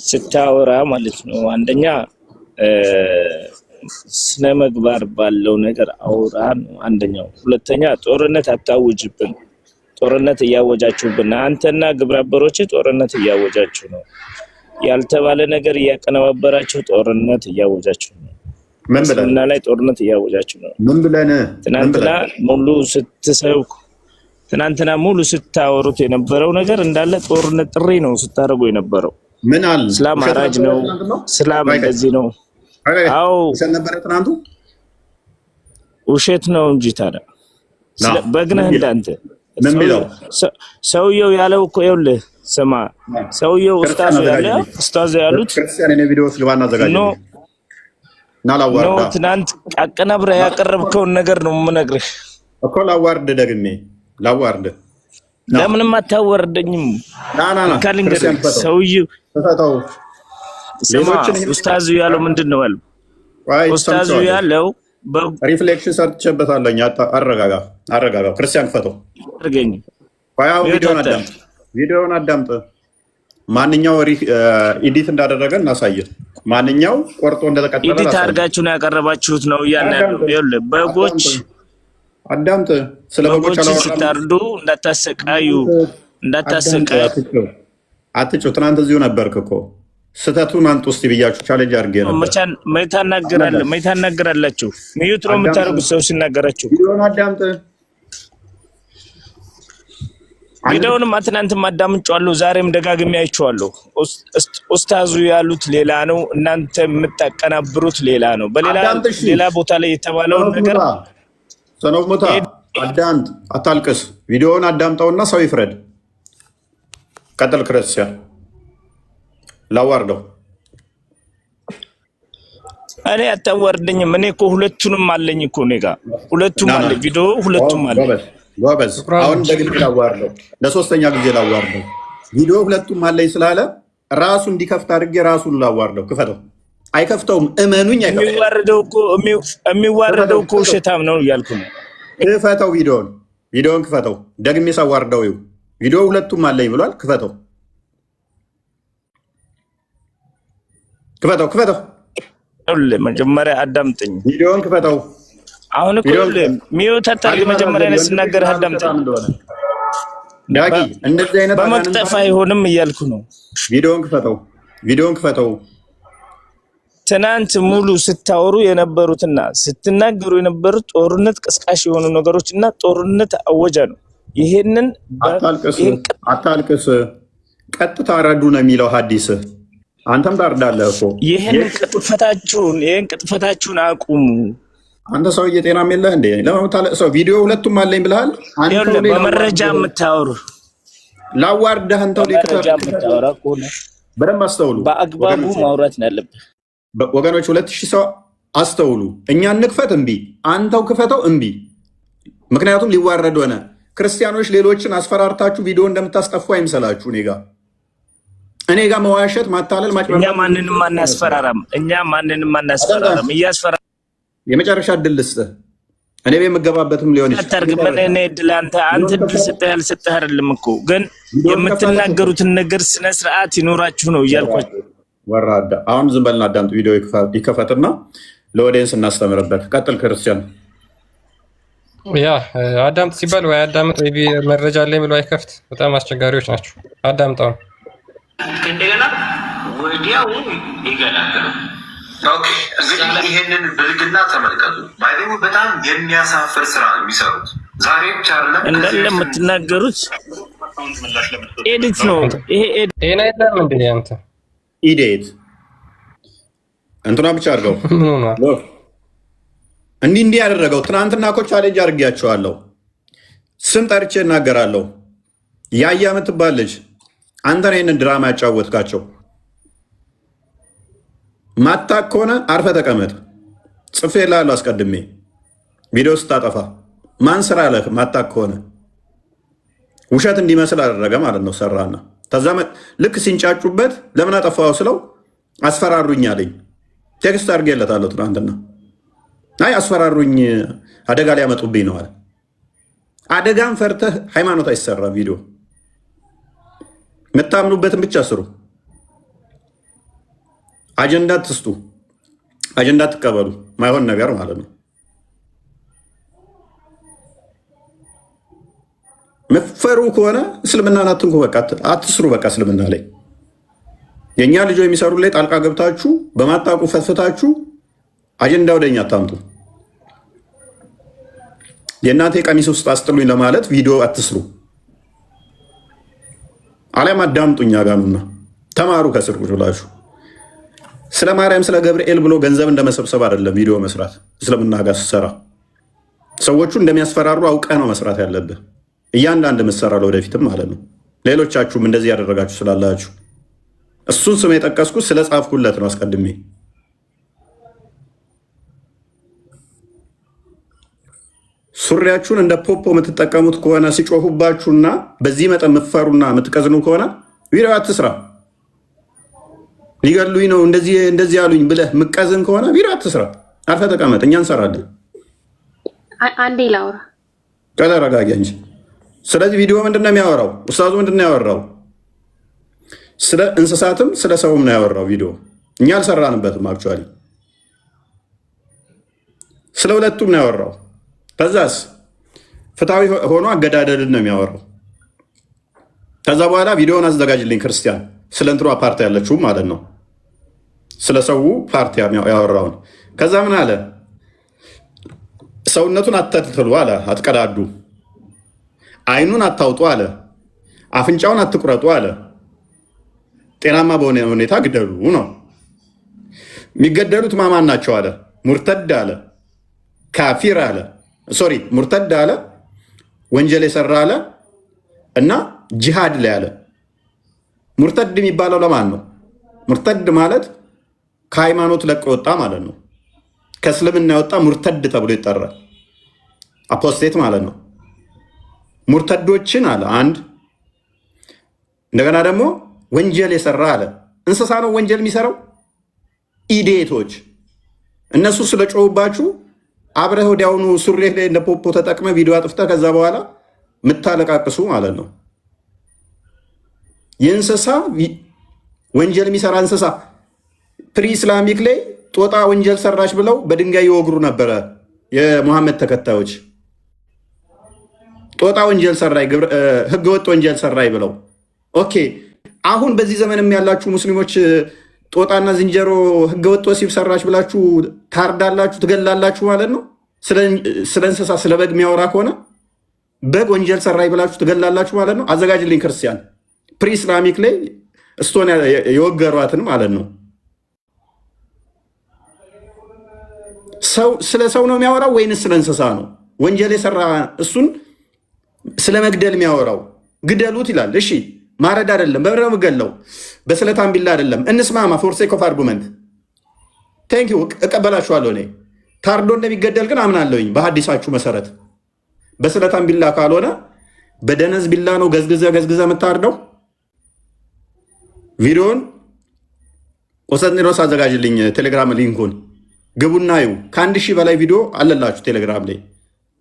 ስታወራ ማለት ነው። አንደኛ ስነ ምግባር ባለው ነገር አውራ ነው አንደኛው። ሁለተኛ ጦርነት አታውጅብን። ጦርነት እያወጃችሁብን አንተና ግብረአበሮች ጦርነት እያወጃችሁ ነው። ያልተባለ ነገር እያቀነባበራችሁ ጦርነት እያወጃችሁ ነው። ምን ብለና ላይ ጦርነት እያወጃችሁ ነው። ምን ብለና ትናንትና ሙሉ ስታወሩት የነበረው ነገር እንዳለ ጦርነት ጥሪ ነው ስታደርጉ የነበረው። ምን አለ እስላም አራጅ ነው፣ እስላም እንደዚህ ነው። አው ውሸት ነው እንጂ ታዲያ በግነህ እንዳንተ ሰውየው ያለው እኮ ይኸውልህ፣ ስማ ሰውየው ኡስታዝ ያሉት ክርስቲያን እኔ ቪዲዮ ስለባና ዘጋጅ ነው ትናንት አቀናብረህ ያቀረብከውን ነገር ነው የምነግርህ እኮ። ላዋርድ ደግሜ ላዋርድ ለምንም አታወርደኝም። ካልንገር ሰውየው ተፈታው። ስማ ኡስታዙ ያለው ምንድነው ያለው? ኡስታዙ ያለው ሪፍሌክሽን ሰርቼበታለሁ። አረጋጋ ክርስቲያን ፈተው አርገኝ። ቪዲዮውን አዳምጥ። ማንኛው ኤዲት እንዳደረገ እናሳየ። ማንኛው ቆርጦ እንደተቀጠለ ኤዲት አድርጋችሁ ነው ያቀረባችሁት ነው እያለ ያለው። ይኸውልህ በጎች አዳምጥ። ስለ በጎች ስታርዱ እንዳታሰቃዩ አትጩ። ትናንት እዚሁ ነበርክ እኮ። ስተቱን አንጡ እስቲ ብያችሁ ቻሌንጅ አድርጌ ነበር። ታናግራላችሁ ሚዩት ነው የምታደርጉት ሰው ሲናገራችሁ። ቪዲዮውን አዳምጥ። ቪዲዮውንም ትናንትም አዳምጫለሁ፣ ዛሬም ደጋግሜ አይቼዋለሁ። ኡስታዙ ያሉት ሌላ ነው፣ እናንተ የምታቀናብሩት ሌላ ነው። በሌላ ቦታ ላይ የተባለውን ነገር ሰኖሙታ አዳምጥ፣ አታልቅስ። ቪዲዮውን አዳምጠውና ሰው ይፍረድ። ቀጥል ክርስቲያን። ላዋርደው እኔ አታዋርደኝም። እኔ እኮ ሁለቱንም አለኝ እኮ እኔ ጋር ሁለቱም አለ፣ ቪዲዮ ሁለቱም አለ። ጎበዝ። አሁን ደግሜ ላዋርደው፣ ለሶስተኛ ጊዜ ላዋርደው። ቪዲዮ ሁለቱም አለኝ ስላለ ራሱ እንዲከፍት አድርጌ ራሱን ላዋርደው። ክፈተው። አይከፍተውም፣ እመኑኝ። የሚዋረደው እኮ ውሸታም ነው እያልኩ ነው። ክፈተው፣ ቪዲዮውን ክፈተው። ደግሜ ሳዋርደው ይኸው ቪዲዮ ሁለቱም አለኝ ብሏል። ክፈተው። መጀመሪያ አዳምጠኝ። ቪዲዮውን ክፈተው። አሁን እኮ ሚዩት አታርግ። መጀመሪያ ላይ ስናገርህ አዳምጠኝ ዳጊ። እንደዚህ አይነት በመቅጠፍ አይሆንም እያልኩ ነው። ቪዲዮውን ክፈተው። ትናንት ሙሉ ስታወሩ የነበሩትና ስትናገሩ የነበሩት ጦርነት ቀስቃሽ የሆኑ ነገሮችና ጦርነት አወጃ ነው። ይሄንን አታልቅስ። ቀጥታ ረዱ ነው የሚለው ሐዲስ። አንተም ታርዳለህ እኮ። ይሄን ቅጥፈታችሁን አቁሙ። አንተ ሰውዬ ጤናም የለህ እንዴ? ለማታለቅሰው ቪዲዮ ሁለቱም አለኝ ብለሃል። በመረጃ የምታወሩ ላዋርደህ። አንተው በደንብ አስተውሉ። በአግባቡ ማውራት ነው ያለብህ ወገኖች። 2000 ሰው አስተውሉ። እኛ እንክፈት እምቢ፣ አንተው ክፈተው እምቢ። ምክንያቱም ሊዋረድ ሆነ። ክርስቲያኖች ሌሎችን አስፈራርታችሁ ቪዲዮ እንደምታስጠፉ አይምሰላችሁ። እኔ ጋር መዋሸት፣ ማታለል፣ እኛ ማንንም አናስፈራራም። የመጨረሻ እድል ልስጥህ። እኔ የምገባበትም ሊሆን ይችላል። አንተ እድል ስጠህ ያልሰጠህ አይደለም እኮ፣ ግን የምትናገሩትን ነገር ስነስርዓት ይኖራችሁ ነው እያልኳቸው። ወራዳ። አሁን ዝም በልና አዳምጥ። ቪዲዮ ይከፈትና ለኦዲየንስ እናስተምርበት። ቀጥል ክርስቲያን። ያ አዳምጥ ሲባል ወይ አዳምጥ ወይ መረጃ ላይ ብሎ አይከፍት። በጣም አስቸጋሪዎች ናቸው። አዳምጣው። እንደገና ወዲያው ይገላል። ኦኬ፣ ይሄንን ብልግና ተመልከቱ። ባይደሙ በጣም የሚያሳፍር ስራ ነው የሚሰሩት። ዛሬ ብቻ አይደለም እንዳለ የምትናገሩት ኤዲት ነው። ይሄ ኤዲት አይደለም እንዴ? አንተ ኢዲት እንትና ብቻ አድርገው እንዲህ ያደረገው። ትናንትና እኮ ቻሌንጅ አድርጌያቸዋለሁ። ስም ጠርቼ እናገራለሁ። ያያ የምትባል ልጅ አንተ ነው ይህንን ድራማ ያጫወትካቸው። ማታክ ከሆነ አርፈ ተቀመጥ። ጽፌልሃለሁ አስቀድሜ ቪዲዮ ስታጠፋ። ማን ስራ አለህ? ማታክ ከሆነ ውሸት እንዲመስል አደረገ ማለት ነው። ሰራና ከዛ ልክ ሲንጫጩበት ለምን አጠፋው ስለው አስፈራሩኝ አለኝ። ቴክስት አድርጌለታለሁ ትናንትና። አይ አስፈራሩኝ፣ አደጋ ሊያመጡብኝ ነው አለ። አደጋን ፈርተህ ሃይማኖት አይሰራም። ቪዲዮ የምታምኑበትን ብቻ ስሩ። አጀንዳ ትስጡ፣ አጀንዳ ትቀበሉ። ማይሆን ነገር ማለት ነው። መፈሩ ከሆነ እስልምናን አትንኩ። በቃ አትስሩ። በቃ እስልምና ላይ የእኛ ልጆ የሚሰሩ ላይ ጣልቃ ገብታችሁ በማጣቁ ፈትፍታችሁ አጀንዳ ወደኛ አታምጡ። የእናቴ ቀሚስ ውስጥ አስጥሉኝ ለማለት ቪዲዮ አትስሩ። አሊያም አዳምጡኛ ጋኑና ተማሩ ከስር ቁጭ ብላችሁ። ስለ ማርያም ስለ ገብርኤል ብሎ ገንዘብ እንደመሰብሰብ አይደለም ቪዲዮ መስራት። እስልምና ጋር ስትሰራ ሰዎቹ እንደሚያስፈራሩ አውቀ ነው መስራት ያለብህ። እያንዳንድ ምሰራ ለወደፊትም ማለት ነው። ሌሎቻችሁም እንደዚህ ያደረጋችሁ ስላላችሁ እሱን ስም የጠቀስኩት ስለ ጻፍኩለት ነው አስቀድሜ። ሱሪያችሁን እንደ ፖፖ የምትጠቀሙት ከሆነ ሲጮሁባችሁና በዚህ መጠን የምትፈሩና የምትቀዝኑ ከሆነ ቪዲዮ አትስራ። ሊገሉኝ ነው እንደዚህ ያሉኝ ብለህ ምቀዝን ከሆነ ቪዲዮ አትስራ። አርፈ ተቀመጥ፣ እኛ እንሰራለን። አንዴ ላውራ፣ ተረጋጋ እንጂ። ስለዚህ ቪዲዮ ምንድነው የሚያወራው? ኡስታዙ ምንድነው ያወራው? ስለ እንስሳትም ስለ ሰውም ነው ያወራው ቪዲዮ። እኛ አልሰራንበትም። አክቹዋሊ ስለ ሁለቱም ነው ያወራው። ከዛስ ፍትሃዊ ሆኖ አገዳደልን ነው የሚያወራው። ከዛ በኋላ ቪዲዮውን አዘጋጅልኝ ክርስቲያን፣ ስለ እንትሯ ፓርቲ ያለችው ማለት ነው፣ ስለ ሰው ፓርቲ ያወራውን። ከዛ ምን አለ? ሰውነቱን አተልትሉ አለ፣ አትቀዳዱ፣ አይኑን አታውጡ አለ፣ አፍንጫውን አትቁረጡ አለ፣ ጤናማ በሆነ ሁኔታ ግደሉ ነው። የሚገደሉት ማማን ናቸው አለ? ሙርተድ አለ፣ ካፊር አለ፣ ሶሪ ሙርተድ አለ፣ ወንጀል የሰራ አለ እና ጂሃድ ላይ አለ። ሙርተድ የሚባለው ለማን ነው? ሙርተድ ማለት ከሃይማኖት ለቆ ወጣ ማለት ነው። ከእስልምና የወጣ ሙርተድ ተብሎ ይጠራል። አፖስቴት ማለት ነው። ሙርተዶችን አለ አንድ። እንደገና ደግሞ ወንጀል የሰራ አለ። እንስሳ ነው ወንጀል የሚሰራው? ኢዴቶች እነሱ ስለጮሁባችሁ አብረህ ወዲያውኑ ሱሬ ላይ እንደ ፖፖ ተጠቅመ ቪዲዮ አጥፍተ ከዛ በኋላ ምታለቃቅሱ ማለት ነው። የእንስሳ ወንጀል የሚሰራ እንስሳ ፕሪ ኢስላሚክ ላይ ጦጣ ወንጀል ሰራች ብለው በድንጋይ ይወግሩ ነበረ የሙሐመድ ተከታዮች። ጦጣ ወንጀል ሰራይ፣ ህገወጥ ወንጀል ሰራይ ብለው። ኦኬ አሁን በዚህ ዘመንም ያላችሁ ሙስሊሞች ጦጣና ዝንጀሮ ህገወጥ ወሲብ ሰራች ብላችሁ ታርዳላችሁ፣ ትገላላችሁ ማለት ነው። ስለ እንስሳ ስለ በግ የሚያወራ ከሆነ በግ ወንጀል ሰራይ ብላችሁ ትገላላችሁ ማለት ነው። አዘጋጅልኝ ክርስቲያን፣ ፕሪ ኢስላሚክ ላይ እስቶን የወገሯትን ማለት ነው። ስለ ሰው ነው የሚያወራው ወይንስ ስለ እንስሳ ነው? ወንጀል የሰራ እሱን ስለ መግደል የሚያወራው ግደሉት ይላል። እሺ ማረድ አይደለም፣ በብረ ምገለው በስለታም ቢላ አይደለም። እንስማማ፣ ፎር ሴክ ኦፍ አርጉመንት ቴንክ ዩ እቀበላችኋለሁ። እኔ ታርዶ እንደሚገደል ግን አምናለሁኝ በሀዲሳችሁ መሰረት። በስለታም ቢላ ካልሆነ በደነዝ ቢላ ነው ገዝግዘ የምታርደው። ቪዲዮን ቆሰጥኒሮስ አዘጋጅልኝ፣ ቴሌግራም ሊንኩን ግቡና ዩ። ከ1000 በላይ ቪዲዮ አለላችሁ ቴሌግራም ላይ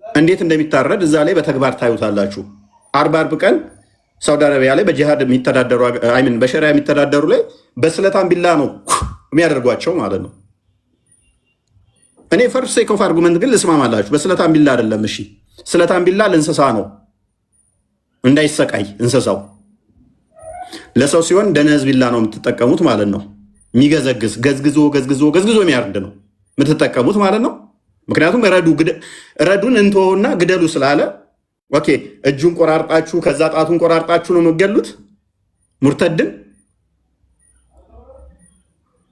እንዴት እንደሚታረድ እዛ ላይ በተግባር ታዩታላችሁ። አርብ ቀን ሳውዲ አረቢያ ላይ በጂሃድ የሚተዳደሩ አይምን በሸሪያ የሚተዳደሩ ላይ በስለታም ቢላ ነው የሚያደርጓቸው ማለት ነው። እኔ ፈርስት ሴክ ኦፍ አርጉመንት ግን ልስማማላችሁ፣ በስለታም ቢላ አይደለም። እሺ ስለታም ቢላ ለእንስሳ ነው እንዳይሰቃይ እንስሳው። ለሰው ሲሆን ደነዝ ቢላ ነው የምትጠቀሙት ማለት ነው። የሚገዘግዝ ገዝግዞ የሚያርድ ነው የምትጠቀሙት ማለት ነው። ምክንያቱም ረዱን እንተወውና ግደሉ ስላለ ኦኬ፣ እጁን ቆራርጣችሁ ከዛ ጣቱን ቆራርጣችሁ ነው የምትገሉት።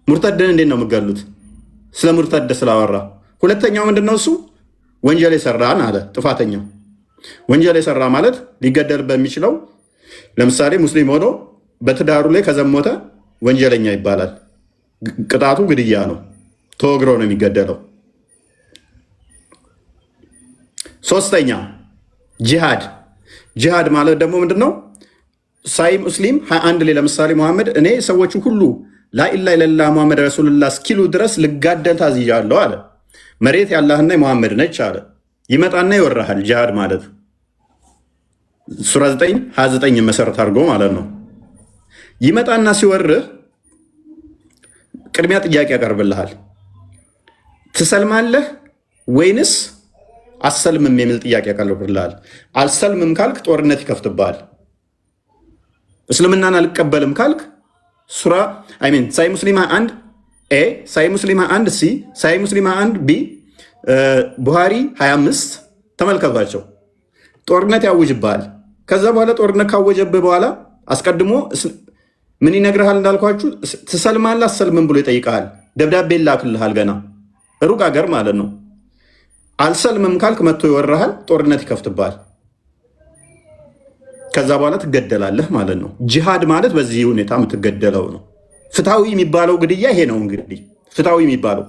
ሙርተድን እንዴት ነው የምትገሉት? ስለ ሙርተድ ስላወራ። ሁለተኛው ምንድነው? እሱ ወንጀል የሰራን አለ። ጥፋተኛው ወንጀል የሰራ ማለት ሊገደል በሚችለው ለምሳሌ ሙስሊም ሆኖ በትዳሩ ላይ ከዘሞተ ወንጀለኛ ይባላል። ቅጣቱ ግድያ ነው። ተወግሮ ነው የሚገደለው። ሶስተኛ ጂሃድ ማለት ደግሞ ምንድነው? ሳይ ሙስሊም 21 ላይ ለምሳሌ መሐመድ እኔ ሰዎቹ ሁሉ ላኢላሃ ኢለላህ ሙሐመድ ረሱሉላህ እስኪሉ ድረስ ልጋደል ታዝዣለሁ አለ። መሬት ያላህና የሙሐመድ ነች አለ። ይመጣና ይወራሃል። ጂሃድ ማለት ሱራ 9:29 መሰረት አድርጎ ማለት ነው። ይመጣና ሲወርህ ቅድሚያ ጥያቄ ያቀርብልሃል። ትሰልማለህ ወይንስ አሰልምም የሚል ጥያቄ ያቀርብልሃል። አልሰልምም ካልክ ጦርነት ይከፍትብሃል። እስልምናን አልቀበልም ካልክ ሱራ ሳይ ሙስሊም 1 ኤ፣ ሳይ ሙስሊም 1 ሲ፣ ሳይ ሙስሊም 1 ቢ፣ ቡሃሪ 25 ተመልከቷቸው። ጦርነት ያውጅብሃል። ከዛ በኋላ ጦርነት ካወጀብህ በኋላ አስቀድሞ ምን ይነግርሃል? እንዳልኳችሁ ትሰልማለህ አሰልምም ብሎ ይጠይቀሃል። ደብዳቤ ላክልሃል። ገና ሩቅ አገር ማለት ነው። አልሰልምም ካልክ መጥቶ ይወራሃል፣ ጦርነት ይከፍትብሃል። ከዛ በኋላ ትገደላለህ ማለት ነው። ጂሃድ ማለት በዚህ ሁኔታ የምትገደለው ነው። ፍትሐዊ የሚባለው ግድያ ይሄ ነው እንግዲህ ፍትሐዊ የሚባለው።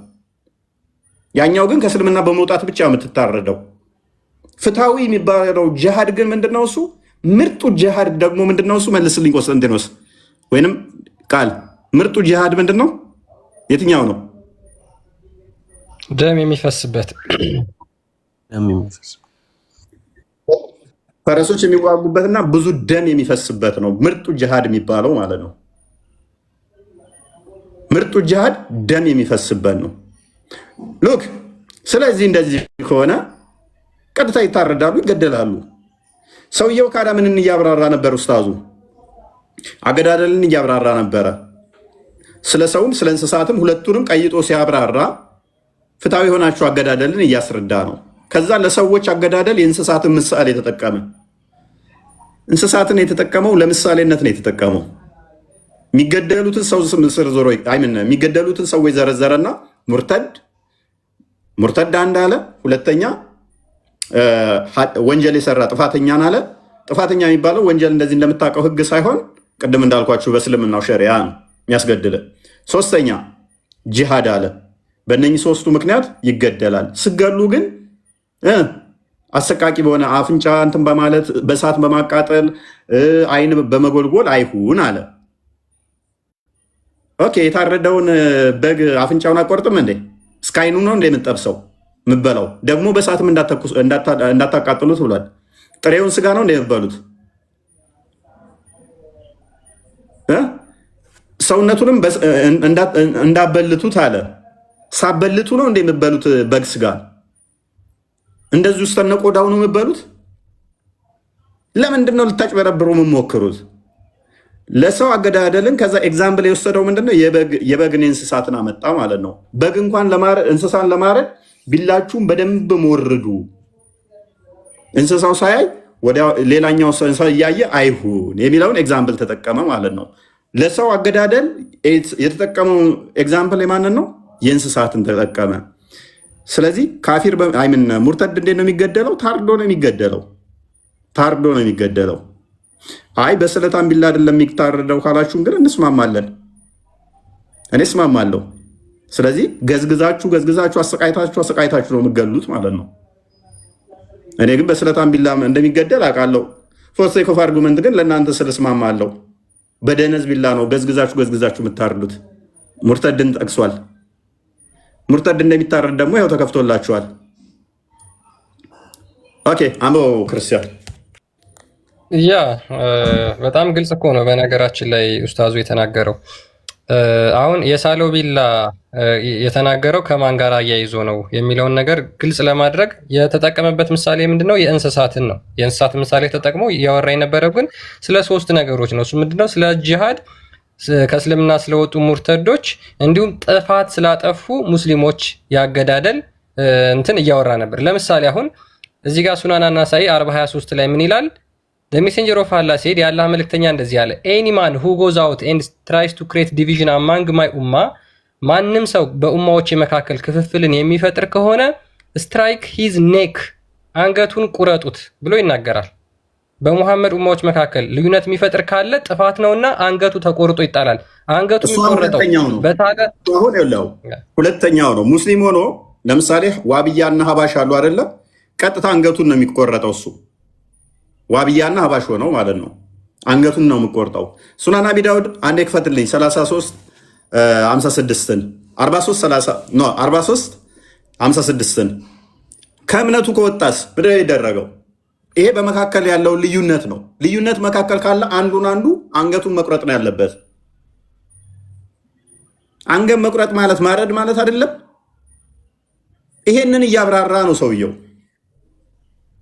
ያኛው ግን ከእስልምና በመውጣት ብቻ የምትታረደው። ፍትሐዊ የሚባለው ጂሃድ ግን ምንድነው? እሱ ምርጡ ጂሃድ ደግሞ ምንድነው? እሱ መልስልኝ ቆስጠንጢኖስ፣ ወይንም ቃል ምርጡ ጂሃድ ምንድነው? የትኛው ነው? ደም የሚፈስበት ፈረሶች የሚዋጉበትና ብዙ ደም የሚፈስበት ነው ምርጡ ጂሃድ የሚባለው ማለት ነው። ምርጡ ጂሃድ ደም የሚፈስበት ነው። ሉክ ስለዚህ እንደዚህ ከሆነ ቀጥታ ይታረዳሉ፣ ይገደላሉ። ሰውየው ካዳ ምንን እያብራራ ነበር? ኡስታዙ አገዳደልን እያብራራ ነበረ። ስለ ሰውም ስለ እንስሳትም ሁለቱንም ቀይጦ ሲያብራራ ፍትሐዊ የሆናችሁ አገዳደልን እያስረዳ ነው። ከዛ ለሰዎች አገዳደል የእንስሳትን ምሳሌ የተጠቀመ እንስሳትን የተጠቀመው ለምሳሌነት ነው የተጠቀመው። የሚገደሉትን ሰው ዝርዝሮ የሚገደሉትን ሰዎች ዘረዘረና ሙርተድ አንድ አለ። ሁለተኛ ወንጀል የሰራ ጥፋተኛን አለ። ጥፋተኛ የሚባለው ወንጀል እንደዚህ እንደምታውቀው ህግ ሳይሆን ቅድም እንዳልኳችሁ በእስልምናው ሸሪያ ነው የሚያስገድለ። ሶስተኛ ጂሃድ አለ። በእነኚህ ሶስቱ ምክንያት ይገደላል። ስገሉ ግን አሰቃቂ በሆነ አፍንጫ እንትን በማለት በእሳት በማቃጠል አይን በመጎልጎል አይሁን አለ። ኦኬ የታረደውን በግ አፍንጫውን አቆርጥም እንዴ? እስከ አይኑ ነው እንደ የምጠብሰው ምበላው? ደግሞ በእሳትም እንዳታቃጥሉት ብሏል። ጥሬውን ስጋ ነው እንደ የምበሉት? ሰውነቱንም እንዳበልቱት አለ። ሳበልቱ ነው እንደ የምበሉት በግ ስጋ? እንደዚህ ውስጥ ቆዳው ነው የምበሉት? ለምንድን ነው ልታጭበረብሩ የምሞክሩት? ለሰው አገዳደልን ከዛ ኤግዛምፕል የወሰደው ምንድነው? የበግን እንስሳትን አመጣ ማለት ነው። በግ እንኳን እንስሳን ለማረድ ቢላችሁም በደንብ ሞርዱ። እንስሳው ሳያይ ወደ ሌላኛው እንስሳ እያየ አይሁን የሚለውን ኤግዛምፕል ተጠቀመ ማለት ነው። ለሰው አገዳደል የተጠቀመው ኤግዛምፕል የማንን ነው? የእንስሳትን ተጠቀመ። ስለዚህ ካፊር ሙርተድ እንዴት ነው የሚገደለው? ታርዶ ነው የሚገደለው። ታርዶ ነው የሚገደለው። አይ በስለታም ቢላ አይደለም የሚታረደው ካላችሁም ግን እንስማማለን። እኔ እስማማለሁ። ስለዚህ ገዝግዛችሁ አሰቃይታችሁ ነው የምገሉት ማለት ነው። እኔ ግን በስለታም ቢላ እንደሚገደል አውቃለሁ። ፎር ሴክ ኦፍ አርጉመንት ግን ለእናንተ ስለስማማለሁ። በደነዝ ቢላ ነው ገዝግዛችሁ የምታርዱት። ሙርተድን ጠቅሷል። ሙርተድ እንደሚታረድ ደግሞ ያው ተከፍቶላችኋል። ኦኬ አምቦ ክርስቲያን ያ በጣም ግልጽ እኮ ነው። በነገራችን ላይ ኡስታዙ የተናገረው አሁን የሳለው ቢላ የተናገረው ከማን ጋር አያይዞ ነው የሚለውን ነገር ግልጽ ለማድረግ የተጠቀመበት ምሳሌ ምንድነው? የእንስሳትን ነው። የእንስሳት ምሳሌ ተጠቅሞ እያወራ የነበረው ግን ስለ ሶስት ነገሮች ነው። እሱ ምንድነው? ስለ ጂሃድ፣ ከእስልምና ስለወጡ ሙርተዶች፣ እንዲሁም ጥፋት ስላጠፉ ሙስሊሞች ያገዳደል እንትን እያወራ ነበር። ለምሳሌ አሁን እዚህ ጋር ሱናና ናሳኢ 4023 ላይ ምን ይላል? The messenger of Allah said, የአላህ መልእክተኛ እንደዚህ አለ፣ any man who goes out and tries to create division among my ummah፣ ማንም ሰው በኡማዎች መካከል ክፍፍልን የሚፈጥር ከሆነ strike his neck፣ አንገቱን ቁረጡት ብሎ ይናገራል። በሙሐመድ ኡማዎች መካከል ልዩነት የሚፈጥር ካለ ጥፋት ነውና አንገቱ ተቆርጦ ይጣላል። አንገቱ የሚቆረጠው ሁለተኛው ነው። ሙስሊም ሆኖ ለምሳሌ ዋብያና ሀባሽ አሉ አይደለ? ቀጥታ አንገቱን ነው የሚቆረጠው እሱ ዋብያና ሀባሽ ሆነው ማለት ነው። አንገቱን ነው የምቆርጠው። ሱናን አቢ ዳውድ አንዴ ክፈትልኝ 33:56ን 43:56ን ከእምነቱ ከወጣስ ምድር የደረገው ይሄ በመካከል ያለው ልዩነት ነው። ልዩነት መካከል ካለ አንዱ አንገቱን መቁረጥ ነው ያለበት። አንገት መቁረጥ ማለት ማረድ ማለት አይደለም። ይሄንን እያብራራ ነው ሰውየው።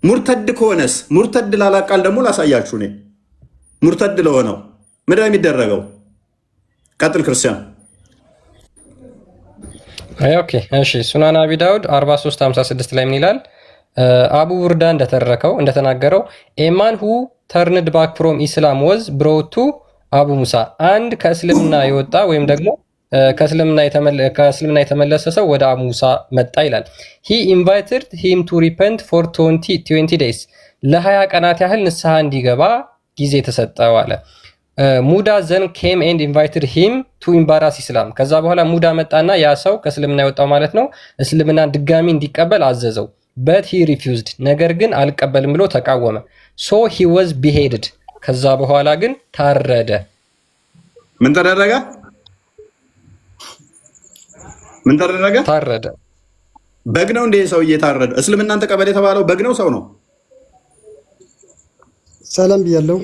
ሙርተድ ከሆነስ ሙርተድ ላላቃል ደግሞ ላሳያችሁ እኔ ሙርተድ ለሆነው ምንድን ነው የሚደረገው? ቀጥል ክርስቲያን። ኦኬ እሺ። ሱናን አቢ ዳውድ 4356 ላይ ምን ይላል? አቡ ቡርዳ እንደተናገረው ኤማን ሁ ተርንድ ባክ ፍሮም ኢስላም ወዝ ብሮቱ አቡ ሙሳ፣ አንድ ከእስልምና የወጣ ወይም ደግሞ ከእስልምና የተመለሰ ሰው ወደ አቡ ሙሳ መጣ ይላል። ሂ ኢንቫይትድ ሂም ቱ ሪፐንት ፎር 20 ዴይስ፣ ለ20 ቀናት ያህል ንስሐ እንዲገባ ጊዜ ተሰጠው አለ። ሙዳ ዘን ኬም ኤንድ ኢንቫይትድ ሂም ቱ ኢምባራስ ኢስላም፣ ከዛ በኋላ ሙዳ መጣና ያ ሰው ከእስልምና የወጣው ማለት ነው እስልምናን ድጋሚ እንዲቀበል አዘዘው። በት ሂ ሪፊውዝድ፣ ነገር ግን አልቀበልም ብሎ ተቃወመ። ሶ ሂ ወዝ ቢሄድድ፣ ከዛ በኋላ ግን ታረደ። ምን ተደረገ? ምን ተደረገ? ታረደ። በግ ነው እንደ ሰው እየታረደ እስልምናን ተቀበል የተባለው በግ ነው ሰው ነው? ሰላም ብያለሁ።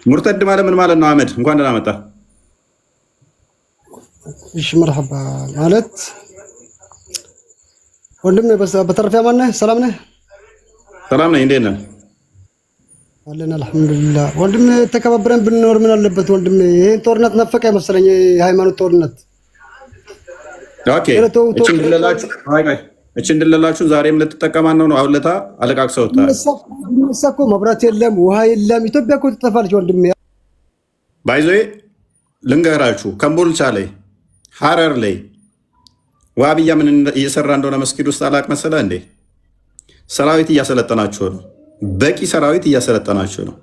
ሙርተድ ማለት ምን ማለት ነው? አህመድ እንኳን ደህና መጣ። እሺ መርሐባ ማለት ወንድም በተረፈ ማን ነህ? ሰላም ነህ? ሰላም ነኝ። እንዴት ነህ? አለን አልሐምዱሊላህ። ወንድም ተከባብረን ብንኖር ምን አለበት ወንድም? ይሄን ጦርነት ነፈቀ መሰለኝ፣ የሃይማኖት ጦርነት። ኦኬ እቺ እንድለላችሁ ዛሬም ልትጠቀማን ነው። አውለታ አለቃቅሰውታል። እነሳ እኮ መብራት የለም ውሃ የለም። ኢትዮጵያ እኮ ትጠፋለች ወንድም። ባይዞዬ ልንገራችሁ፣ ከምቦልቻ ላይ ሐረር ላይ ዋብያ ምን እየሰራ እንደሆነ መስጊድ ውስጥ አላቅ መሰለ እንዴ? ሰራዊት እያሰለጠናችሁ ነው። በቂ ሰራዊት እያሰለጠናችሁ ነው።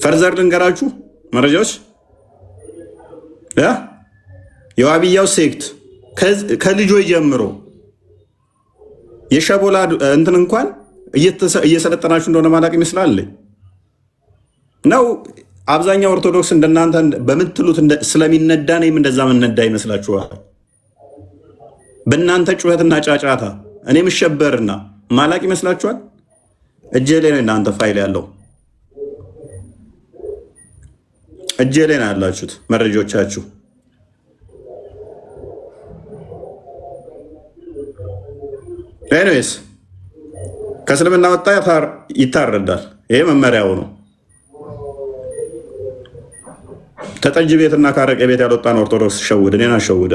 ፈርዘር ልንገራችሁ መረጃዎች የዋብያው ሴክት ከልጆች ጀምሮ የሸቦላ እንትን እንኳን እየሰለጠናችሁ እንደሆነ ማላቅ ይመስላል ነው። አብዛኛው ኦርቶዶክስ እንደናንተ በምትሉት ስለሚነዳ እኔም እንደዛ ምነዳ ይመስላችኋል። በእናንተ ጩኸትና ጫጫታ እኔ ምሸበርና ማላቅ ይመስላችኋል። እጄ ላይ ነው እናንተ ፋይል ያለው እጄ ላይ ነው ያላችሁት መረጃዎቻችሁ። ኤኒዌይስ ከእስልምና ወጣ ይታረዳል። ይሄ መመሪያው ነው። ከጠጅ ቤትና ከአረቄ ቤት ያልወጣን ኦርቶዶክስ ሸውድ፣ እኔን አሸውደ